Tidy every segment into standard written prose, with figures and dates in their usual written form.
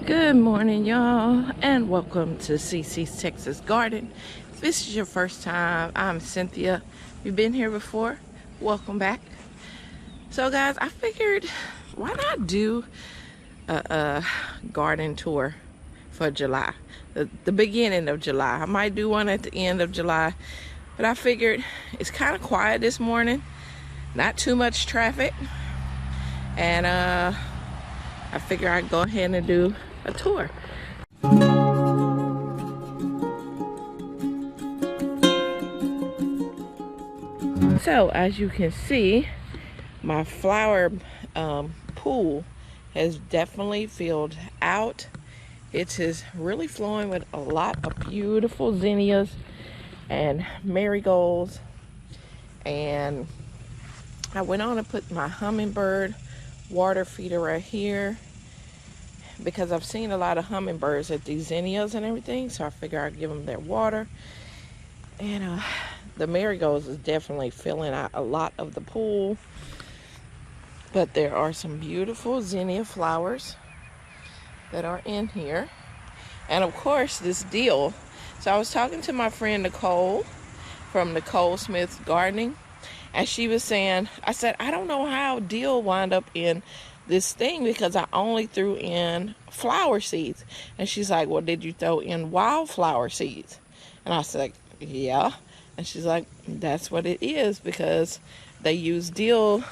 Good morning, y'all, and welcome to CC's Texas Garden. If this is your first time, I'm Cynthia. If you've been here before, welcome back. So guys, I figured why not do a garden tour for July, the beginning of July. I might do one at the end of July, but I figured it's kind of quiet this morning, not too much traffic, and I figure I'd go ahead and do a tour. So as you can see, my flower pool has definitely filled out. It is really flowing with a lot of beautiful zinnias and marigolds. And I went on and put my hummingbird water feeder right here because I've seen a lot of hummingbirds at these zinnias and everything, so I figure I'd give them their water. And the marigolds is definitely filling out a lot of the pool, but there are some beautiful zinnia flowers that are in here. And of course this dill. So I was talking to my friend Nicole from Nicole Smith's Gardening, and she was saying, I said, I don't know how dill wound up in this thing because I only threw in flower seeds. And she's like, well, did you throw in wildflower seeds? And I said, yeah. And she's like, that's what it is, because they use dill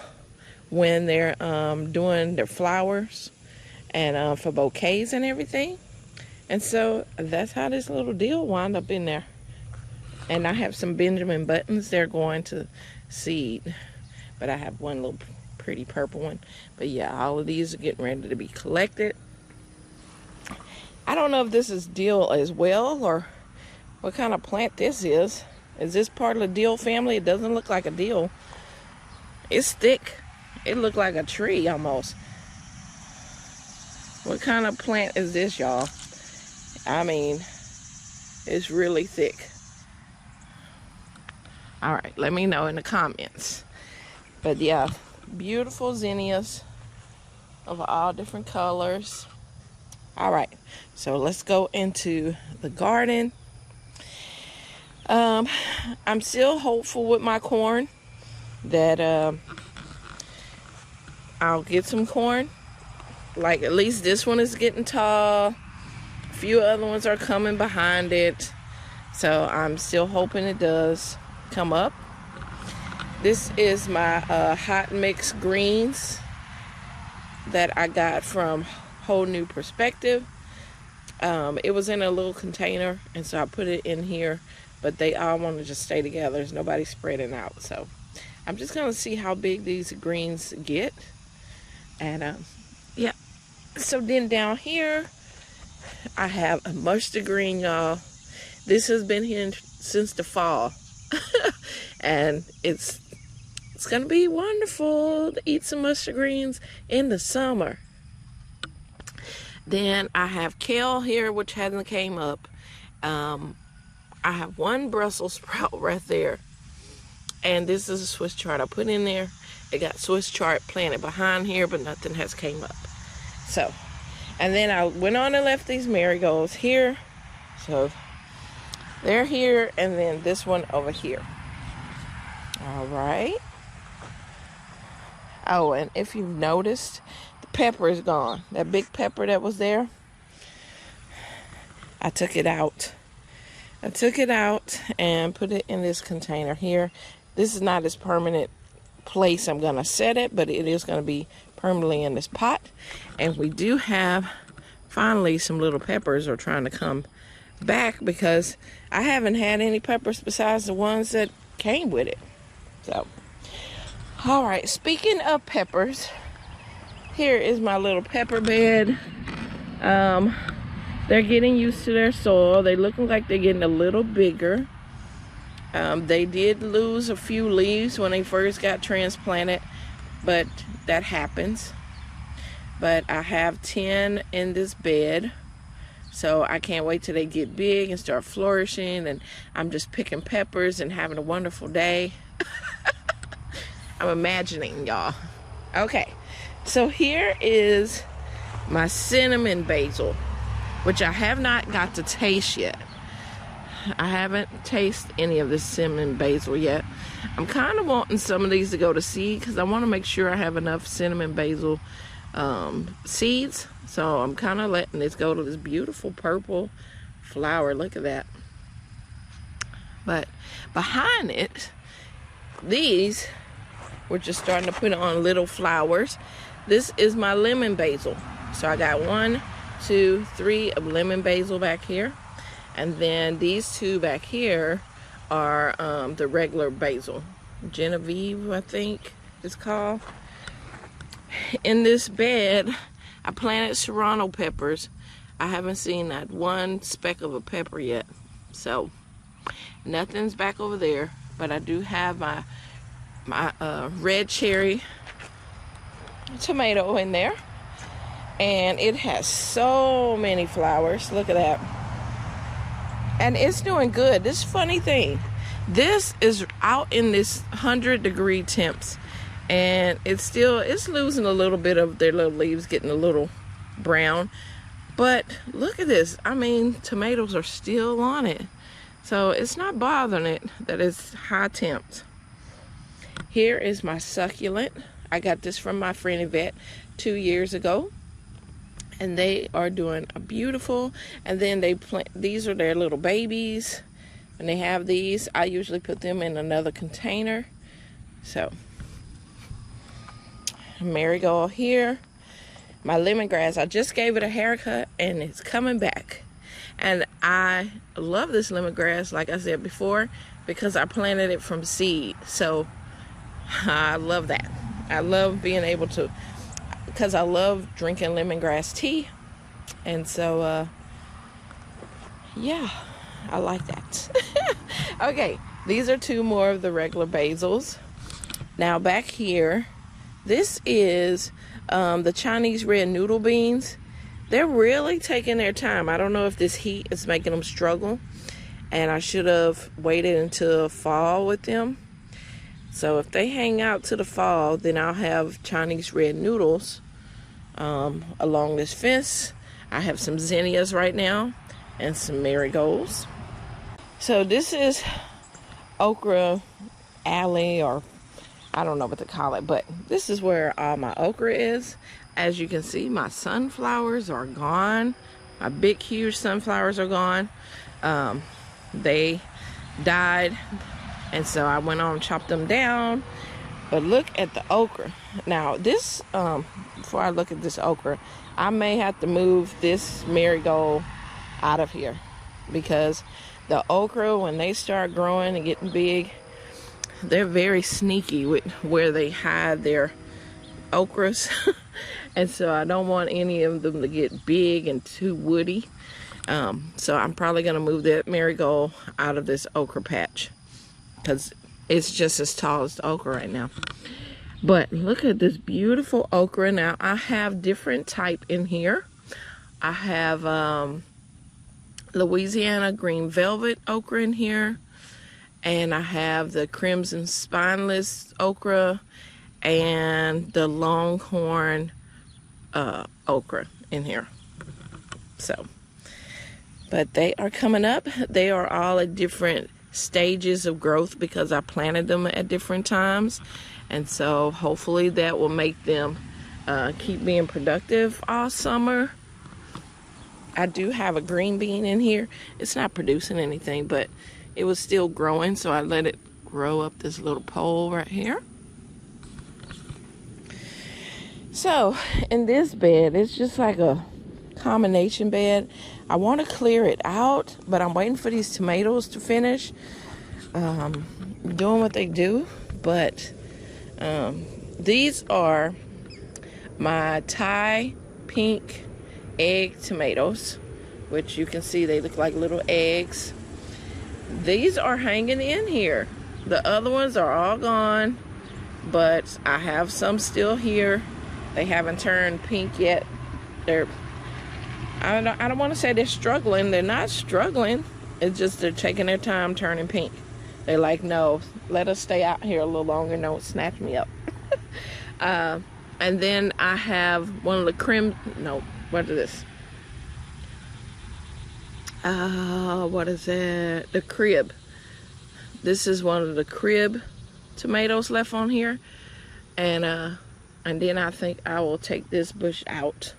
when they're doing their flowers and for bouquets and everything. And so that's how this little dill wound up in there. And I have some Benjamin buttons. They're going to seed, but I have one little pretty purple one. But yeah, all of these are getting ready to be collected. I don't know if this is dill as well or what kind of plant this is. Is this part of the dill family? It doesn't look like a dill. It's thick. It looked like a tree almost. What kind of plant is this, y'all? I mean, it's really thick. All right, let me know in the comments. But yeah, beautiful zinnias of all different colors. All right, so let's go into the garden. I'm still hopeful with my corn that I'll get some corn. Like, at least this one is getting tall. A few other ones are coming behind it. So I'm still hoping it does come up. This is my hot mix greens that I got from Whole New Perspective. It was in a little container, and so I put it in here, but they all want to just stay together. There's nobody spreading out. So I'm just going to see how big these greens get. And yeah. So then down here, I have a mustard green, y'all. This has been here since the fall. And it's going to be wonderful to eat some mustard greens in the summer. Then I have kale here, which hasn't came up. I have one Brussels sprout right there. And this is a Swiss chard I put in there. It got Swiss chard planted behind here, but nothing has came up. So, and then I went on and left these marigolds here. So they're here, and then this one over here. All right. Oh, and if you've noticed, the pepper is gone. That big pepper that was there, I took it out. I took it out and put it in this container here. This is not its permanent place I'm going to set it, but it is going to be permanently in this pot. And we do have, finally, some little peppers are trying to come back because I haven't had any peppers besides the ones that came with it. So, all right, speaking of peppers, here is my little pepper bed. They're getting used to their soil. They're looking like they're getting a little bigger. They did lose a few leaves when they first got transplanted, but that happens. But I have 10 in this bed, so I can't wait till they get big and start flourishing, and I'm just picking peppers and having a wonderful day. I'm imagining, y'all. Okay, so here is my cinnamon basil, which I have not got to taste yet. I haven't tasted any of this cinnamon basil yet. I'm kind of wanting some of these to go to seed because I want to make sure I have enough cinnamon basil seeds. So I'm kind of letting this go to this beautiful purple flower. Look at that. But behind it, these, we're just starting to put on little flowers. This is my lemon basil. So I got 1, 2, 3 of lemon basil back here. And then these 2 back here are the regular basil. Genevieve, I think it's called. In this bed, I planted serrano peppers. I haven't seen that one speck of a pepper yet. So nothing's back over there. But I do have my red cherry tomato in there. And it has so many flowers. Look at that. And it's doing good. This funny thing, this is out in this 100-degree temps, and it's losing a little bit of their little leaves, getting a little brown. But look at this. I mean, tomatoes are still on it. So it's not bothering it that it's high temps. Here is my succulent. I got this from my friend Yvette 2 years ago. And they are doing a beautiful, and then they plant, these are their little babies, and they have these. I usually put them in another container. So, marigold here. My lemongrass, I just gave it a haircut, and it's coming back. And I love this lemongrass, like I said before, because I planted it from seed. So, I love that. I love being able to, because I love drinking lemongrass tea. And so, yeah, I like that. Okay, these are 2 more of the regular basils. Now back here, this is the Chinese red noodle beans. They're really taking their time. I don't know if this heat is making them struggle. And I should have waited until fall with them. So if they hang out to the fall, then I'll have Chinese red noodles along this fence. I have some zinnias right now and some marigolds. So this is Okra Alley, or I don't know what to call it, but this is where all my okra is. As you can see, my sunflowers are gone. My big, huge sunflowers are gone. They died. And so I went on and chopped them down. But look at the okra. Now this, before I look at this okra, I may have to move this marigold out of here. Because the okra, when they start growing and getting big, they're very sneaky with where they hide their okras. And so I don't want any of them to get big and too woody. So I'm probably going to move that marigold out of this okra patch, because it's just as tall as the okra right now. But look at this beautiful okra. Now I have different type in here. I have Louisiana green velvet okra in here, and I have the crimson spineless okra and the longhorn okra in here. So, but they are coming up. They are all at different stages of growth because I planted them at different times, and so hopefully that will make them keep being productive all summer. I do have a green bean in here. It's not producing anything, but it was still growing, so I let it grow up this little pole right here. So in this bed, it's just like a combination bed. I want to clear it out, but I'm waiting for these tomatoes to finish doing what they do. But these are my Thai pink egg tomatoes, which you can see they look like little eggs. These are hanging in here. The other ones are all gone, but I have some still here. They haven't turned pink yet. I don't want to say they're struggling. They're not struggling. It's just they're taking their time turning pink. They're like, no, let us stay out here a little longer. Don't snatch me up. And then I have one of the what is this? What is it? The crib. This is one of the crib tomatoes left on here. And then I think I will take this bush out,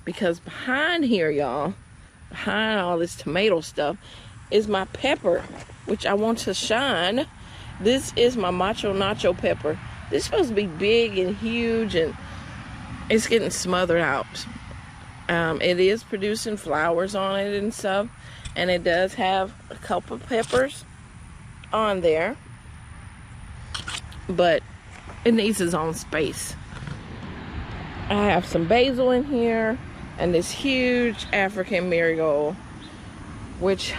because behind here, y'all, behind all this tomato stuff is my pepper, which I want to shine. This is my macho nacho pepper. This is supposed to be big and huge, and it's getting smothered out. It is producing flowers on it and stuff, and it does have a couple peppers on there, but it needs its own space. I have some basil in here and this huge African marigold, which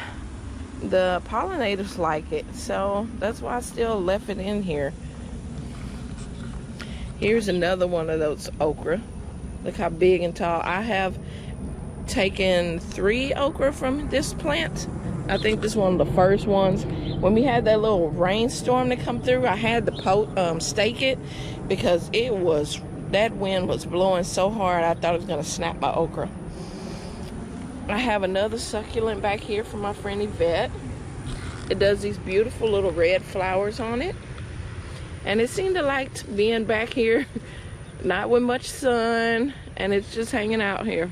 the pollinators like it, so that's why I still left it in here. Here's another one of those okra. Look how big and tall. I have taken 3 okra from this plant. I think this is one of the first ones. When we had that little rainstorm that come through, I had to stake it, because that wind was blowing so hard I thought it was gonna snap my okra. I have another succulent back here from my friend Yvette. It does these beautiful little red flowers on it, and it seemed to like being back here, not with much sun, and it's just hanging out here.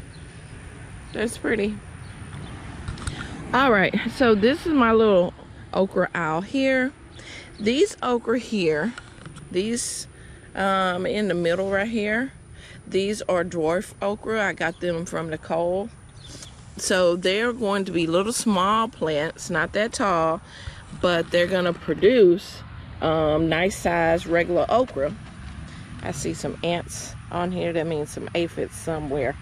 That's pretty. All right, so this is my little okra owl here. These okra here, these in the middle right here, these are dwarf okra. I got them from Nicole. So they're going to be little small plants, not that tall, but they're gonna produce nice size regular okra. I see some ants on here. That means some aphids somewhere.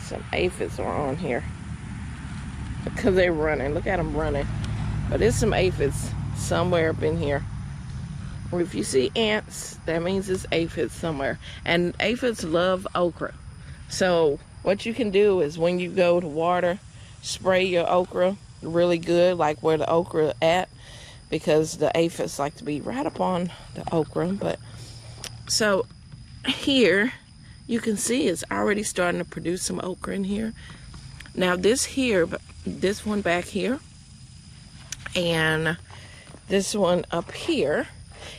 Some aphids are on here, because they're running. Look at them running. But there's some aphids somewhere up in here. If you see ants, that means it's aphids somewhere. And aphids love okra. So what you can do is, when you go to water, spray your okra really good, like where the okra at, because the aphids like to be right up on the okra. But so here you can see it's already starting to produce some okra in here. Now this one back here, and this one up here,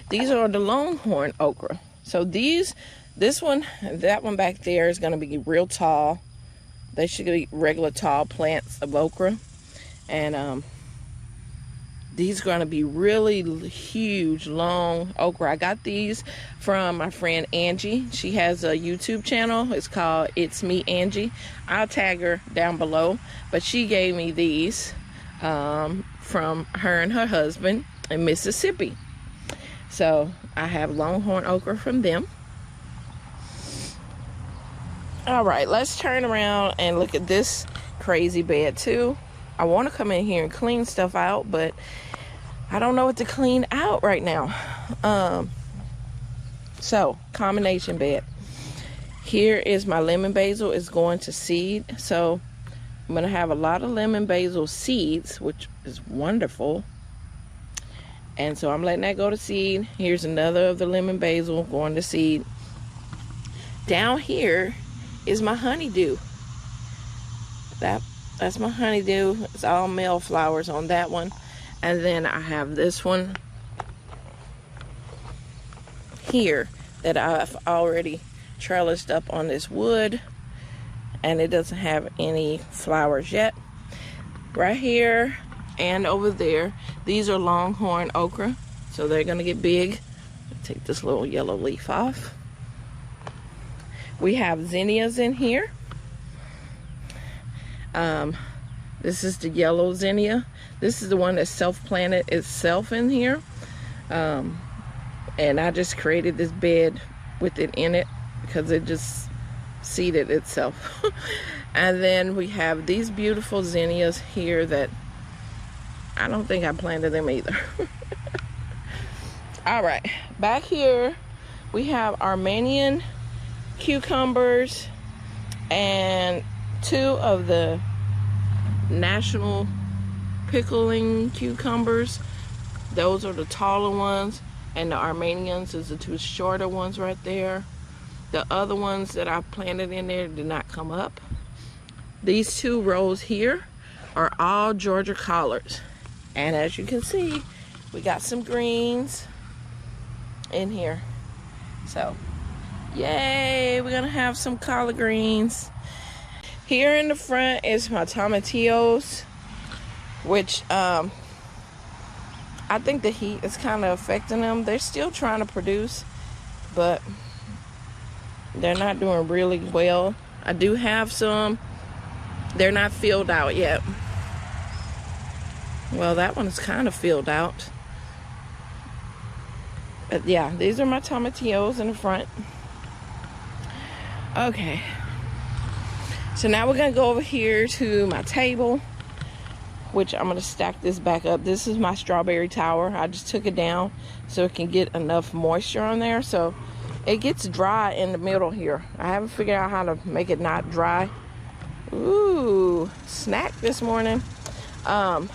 these are the longhorn okra. So this one, that one back there is going to be real tall. They should be regular tall plants of okra. And these are going to be really huge, long okra. I got these from my friend Angie. She has a YouTube channel. It's called It's Me Angie. I'll tag her down below. But she gave me these from her and her husband in Mississippi. So I have longhorn okra from them. All right, let's turn around and look at this crazy bed too. I want to come in here and clean stuff out, but I don't know what to clean out right now. So combination bed. Here is my lemon basil. Is going to seed, so I'm gonna have a lot of lemon basil seeds, which is wonderful. And so I'm letting that go to seed. Here's another of the lemon basil going to seed. Down here is my honeydew. That's my honeydew. It's all male flowers on that one. And then I have this one here that I've already trellised up on this wood, and it doesn't have any flowers yet. Right here and over there, these are longhorn okra, so they're gonna get big. Take this little yellow leaf off. We have zinnias in here. This is the yellow zinnia. This is the one that self-planted itself in here. And I just created this bed with it in it because it just seeded itself. And then we have these beautiful zinnias here that I don't think I planted them either. All right, back here we have Armenian cucumbers and 2 of the national pickling cucumbers. Those are the taller ones, and the Armenians is the 2 shorter ones right there. The other ones that I planted in there did not come up. These 2 rows here are all Georgia collards. And as you can see, we got some greens in here. So, yay, we're gonna have some collard greens. Here in the front is my tomatillos, which I think the heat is kind of affecting them. They're still trying to produce, but they're not doing really well. I do have some. They're not filled out yet. Well, that one's kind of filled out. But yeah, these are my tomatillos in the front. Okay. So now we're going to go over here to my table, which I'm going to stack this back up. This is my strawberry tower. I just took it down so it can get enough moisture on there. So it gets dry in the middle here. I haven't figured out how to make it not dry. Ooh, snack this morning. I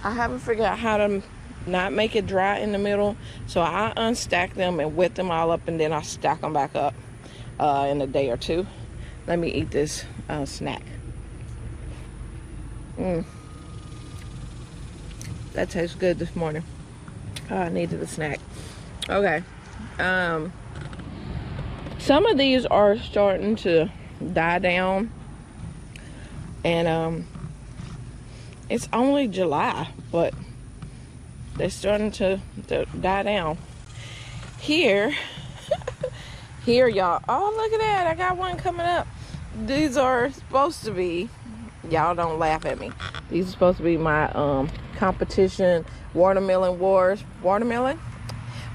haven't figured out how to not make it dry in the middle. So I unstack them and wet them all up, and then I stack them back up in a day or two. Let me eat this snack. That tastes good this morning. Oh, I needed a snack. Okay. Some of these are starting to die down. And it's only July, but they're starting to die down. Here, y'all. Oh, look at that. I got one coming up. These are supposed to be, y'all don't laugh at me. These are supposed to be my competition watermelon wars watermelon.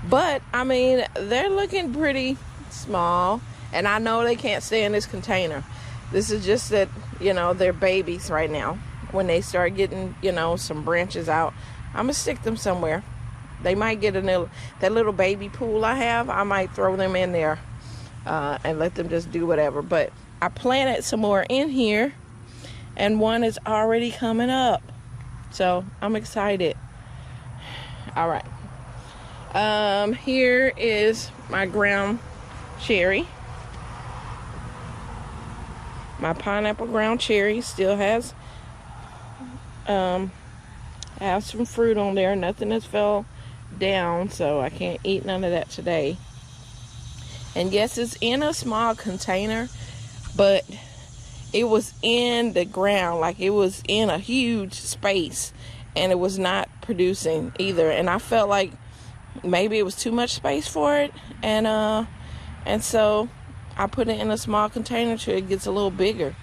But, I mean, they're looking pretty small. And I know they can't stay in this container. This is just that, you know, they're babies right now. When they start getting, you know, some branches out, I'm going to stick them somewhere. They might get that little baby pool I have. I might throw them in there and let them just do whatever. But I planted some more in here, and one is already coming up. So I'm excited. All right. Here is my ground cherry. My pineapple ground cherry still has some fruit on there. Nothing has fell down, so I can't eat none of that today. And yes, it's in a small container, but it was in the ground, like it was in a huge space, and it was not producing either. And I felt like maybe it was too much space for it, and so I put it in a small container till it gets a little bigger.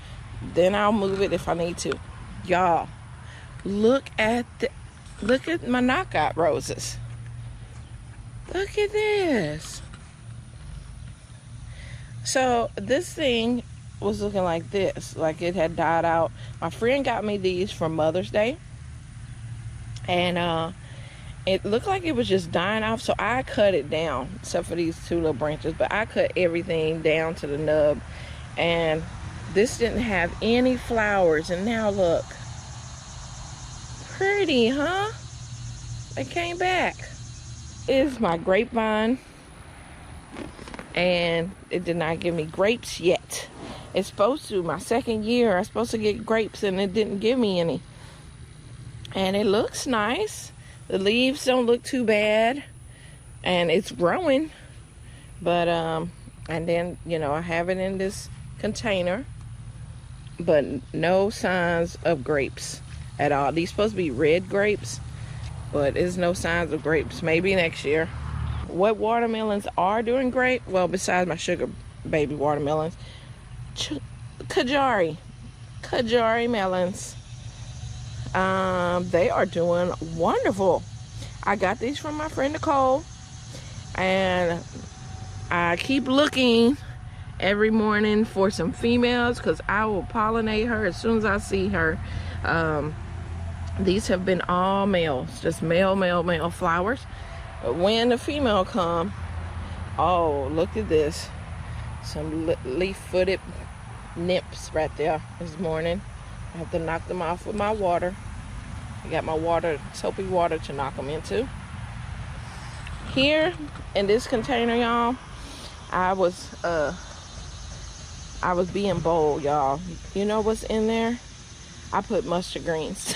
Then I'll move it if I need to. Y'all, look at my knockout roses. Look at this. So this thing was looking like this, like it had died out. My friend got me these for Mother's Day, and it looked like it was just dying off, so I cut it down, except for these 2 little branches. But I cut everything down to the nub, and this didn't have any flowers. And now look, pretty, huh? They came back. It's my grapevine, and it did not give me grapes yet. It's supposed to. My second year, I'm supposed to get grapes, and it didn't give me any. And it looks nice. The leaves don't look too bad, and it's growing. But and then, you know, I have it in this container, but no signs of grapes at all. These supposed to be red grapes, but there's no signs of grapes. Maybe next year. What watermelons are doing great? Well, besides my sugar baby watermelons, Kajari melons. They are doing wonderful. I got these from my friend Nicole, and I keep looking every morning for some females, because I will pollinate her as soon as I see her. These have been all males, just male flowers. But when the female come, oh, look at this, some leaf-footed nymphs right there this morning. I have to knock them off with my water. I got my water, soapy water, to knock them into. Here in this container, y'all, I was being bold, y'all. You know what's in there? I put mustard greens.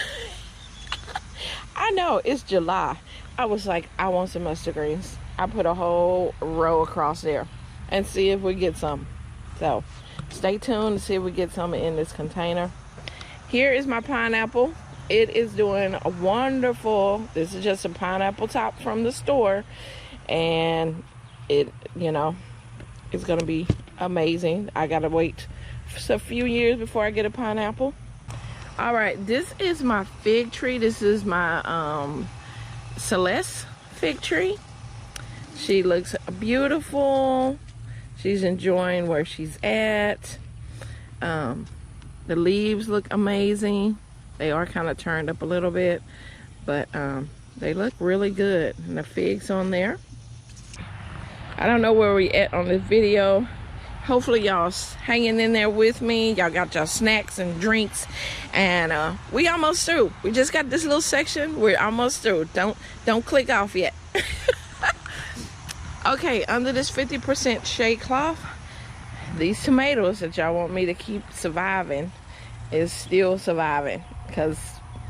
I know it's July. I was like, I want some mustard greens. I put a whole row across there and see if we get some. So stay tuned to see if we get some in this container. Here is my pineapple. It is doing wonderful. This is just a pineapple top from the store, and it, you know, it's gonna be amazing. I gotta wait a few years before I get a pineapple. All right, this is my fig tree. This is my Celeste fig tree. She looks beautiful. She's enjoying where she's at. The leaves look amazing. They are kind of turned up a little bit, but they look really good. And the figs on there. I don't know where we at on this video. Hopefully y'all hanging in there with me. Y'all got your snacks and drinks, and we almost through. We just got this little section. We're almost through. Don't click off yet. Okay, under this 50% shade cloth, these tomatoes that y'all want me to keep surviving is still surviving because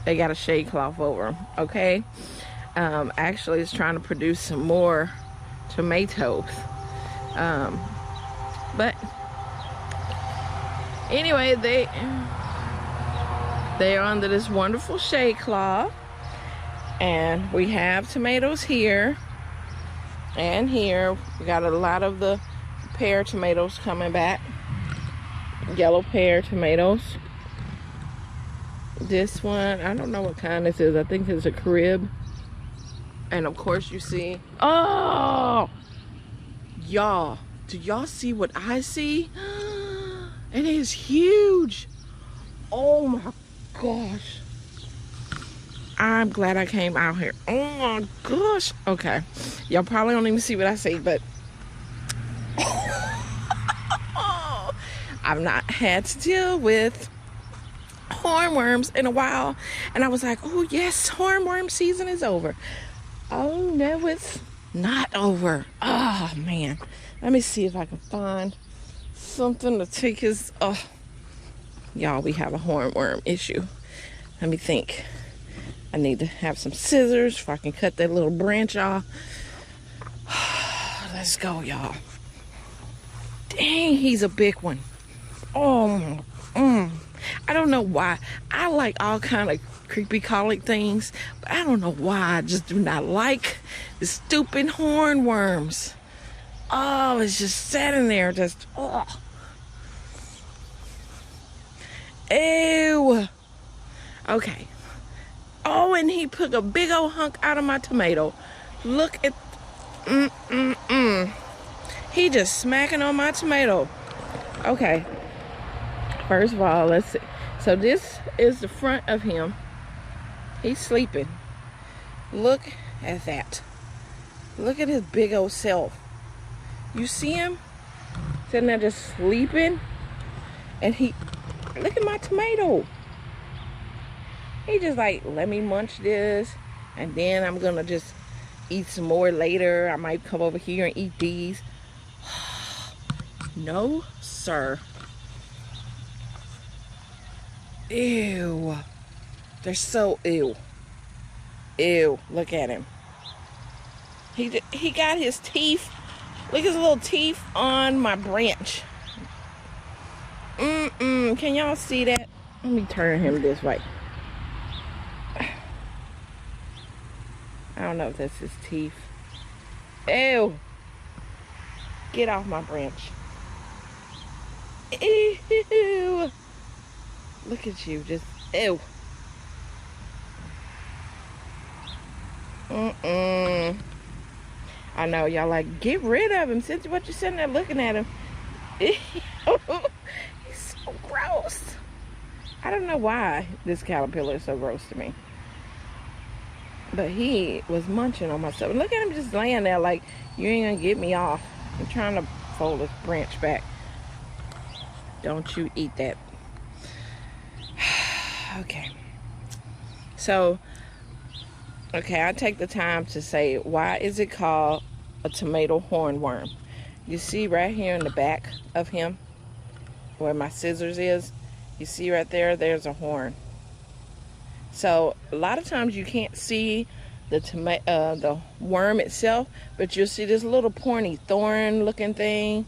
they got a shade cloth over them. Okay, actually it's trying to produce some more tomatoes, but anyway, they are under this wonderful shade cloth, and we have tomatoes here and here. We got a lot of the pear tomatoes coming back, yellow pear tomatoes. This one, I don't know what kind this is. I think it's a crib. And of course you see, oh, y'all, do y'all see what I see? It is huge. Oh my gosh. I'm glad I came out here. Oh my gosh. Okay, y'all probably don't even see what I see, but I've not had to deal with hornworms in a while, and I was like, oh yes, hornworm season is over. Oh no, it's not over. Oh man, let me see if I can find something to take his, oh y'all, we have a hornworm issue. Let me think. I need to have some scissors so I can cut that little branch off. Let's go, y'all. Dang, he's a big one. Oh, I don't know why. I like all kind of creepy crawly things, but I don't know why. I just do not like the stupid hornworms. Oh, it's just sitting there, just, oh. Ew. Okay. Oh, and he took a big old hunk out of my tomato. Look at, he just smacking on my tomato. Okay. First of all, let's see. So this is the front of him. He's sleeping. Look at that. Look at his big old self. You see him? Sitting there just sleeping. And he, look at my tomato. He just like, let me munch this, and then I'm gonna just eat some more later. I might come over here and eat these. No, sir. Ew. They're so ew. Ew, look at him. He got his teeth. Look at his little teeth on my branch. Can y'all see that? Let me turn him this way. I don't know if that's his teeth. Ew. Get off my branch. Ew. Look at you, just ew. I know y'all like, get rid of him. Since what you sitting there looking at him. He's so gross. I don't know why this caterpillar is so gross to me. But he was munching on my stuff. Look at him just laying there like, you ain't gonna get me off. I'm trying to fold this branch back. Don't you eat that. Okay. So, okay, I take the time to say, why is it called a tomato hornworm? You see right here in the back of him, where my scissors is, you see right there, there's a horn. So a lot of times you can't see the worm itself, but you'll see this little pointy thorn looking thing,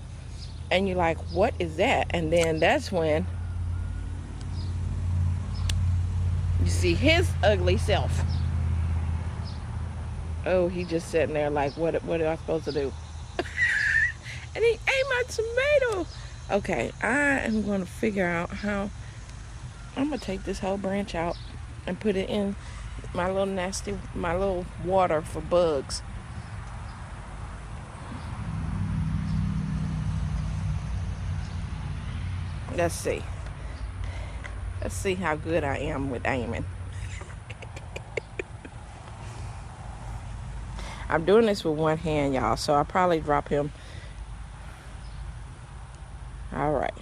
and you're like, what is that? And then that's when you see his ugly self. Oh, he just sitting there like, what am I supposed to do? And he ate my tomato. Okay, I am going to figure out how. I'm going to take this whole branch out and put it in my little water for bugs. Let's see. Let's see how good I am with aiming. I'm doing this with one hand, y'all, so I'll probably drop him. All right.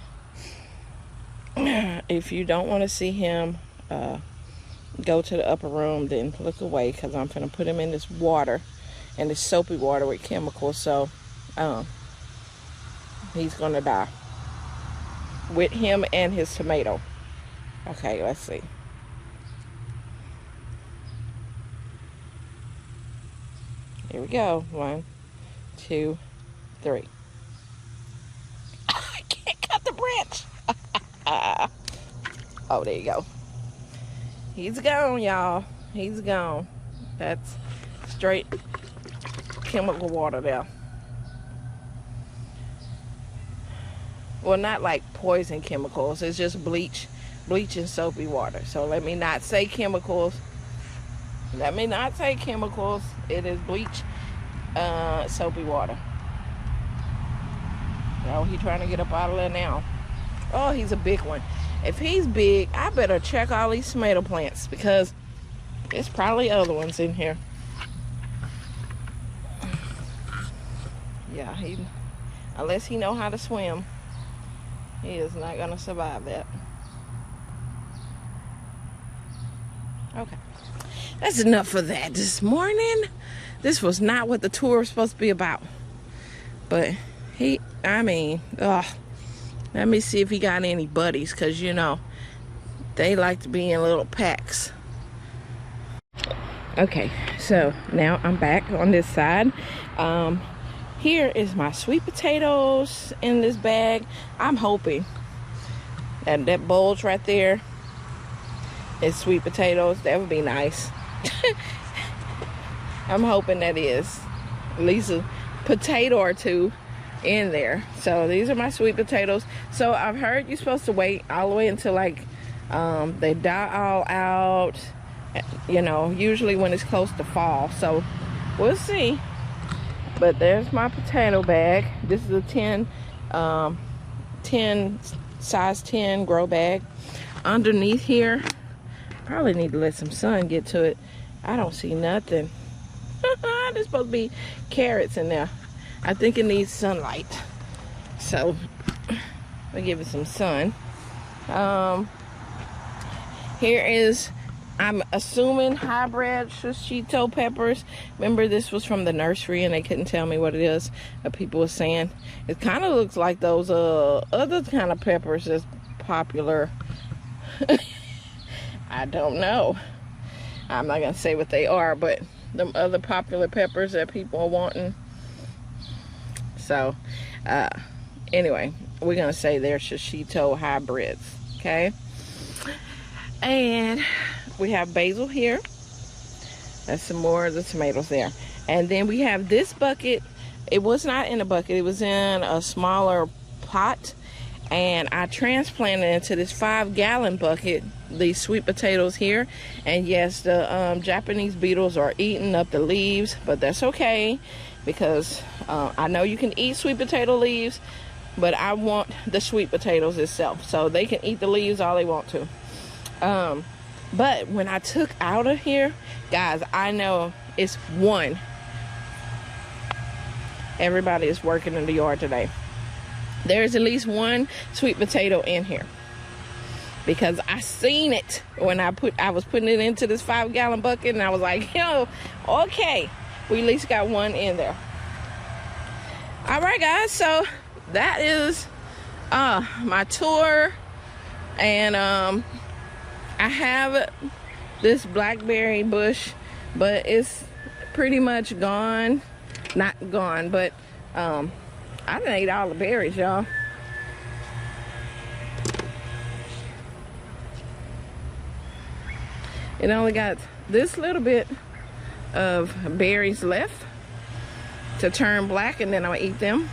If you don't want to see him go to the upper room, then look away, because I'm going to put him in this water, and this soapy water with chemicals, so he's going to die with him and his tomato. Okay, let's see. Here we go. 1, 2, 3. I can't cut the branch. Oh, there you go. He's gone, y'all. He's gone. That's straight chemical water there. Well, not like poison chemicals. It's just bleach and soapy water. So let me not say chemicals. Let me not say chemicals. It is bleach, soapy water. Oh, he's trying to get up out of there now. Oh, he's a big one. If he's big, I better check all these tomato plants, because there's probably other ones in here. Yeah, unless he know how to swim, he is not gonna survive that. Okay, that's enough for that this morning. This was not what the tour was supposed to be about. But let me see if he got any buddies, because, you know, they like to be in little packs. Okay, so now I'm back on this side. Here is my sweet potatoes in this bag. I'm hoping that bulge right there is sweet potatoes. That would be nice. I'm hoping that is at least a potato or two in there. So these are my sweet potatoes. So I've heard you're supposed to wait all the way until like they die all out, you know, usually when it's close to fall. So we'll see. But there's my potato bag. This is a 10 size 10 grow bag. Underneath here, probably need to let some sun get to it. I don't see nothing. There's supposed to be carrots in there. I think it needs sunlight, so we'll give it some sun. Here is, I'm assuming, hybrid shishito peppers. Remember, this was from the nursery and they couldn't tell me what it is. But people were saying it kind of looks like those other kind of peppers that's popular. I don't know. I'm not gonna say what they are, but them other popular peppers that people are wanting. So anyway, we're gonna say they're shishito hybrids. Okay, and we have basil here. That's some more of the tomatoes there. And then we have this bucket. It was not in a bucket, it was in a smaller pot, and I transplanted into this 5-gallon bucket these sweet potatoes here. And yes, the Japanese beetles are eating up the leaves, but that's okay, because I know you can eat sweet potato leaves, but I want the sweet potatoes itself, so they can eat the leaves all they want to. But when I took out of here, guys, I know it's one. Everybody is working in the yard today. There's at least one sweet potato in here, because I seen it when I was putting it into this 5-gallon bucket, and I was like, yo, okay, we at least got one in there. All right, guys, so that is my tour, and I have this blackberry bush, but it's pretty much gone. Not gone, but I done ate all the berries, y'all. It only got this little bit of berries left to turn black, and then I'll eat them.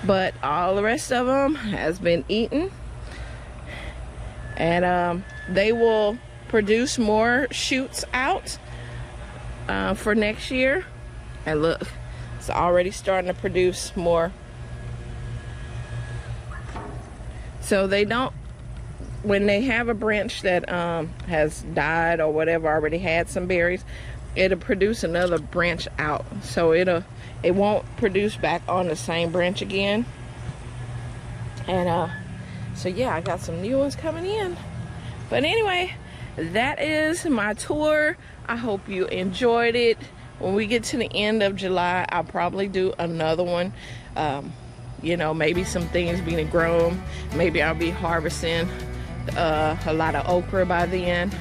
But all the rest of them has been eaten, and they will produce more shoots out for next year. And look, it's already starting to produce more. So they don't, when they have a branch that has died or whatever, already had some berries, it'll produce another branch out. So it won't produce back on the same branch again. And so yeah, I got some new ones coming in. But anyway, that is my tour. I hope you enjoyed it. When we get to the end of July, I'll probably do another one. You know, maybe some things being grown. Maybe I'll be harvesting a lot of okra by then.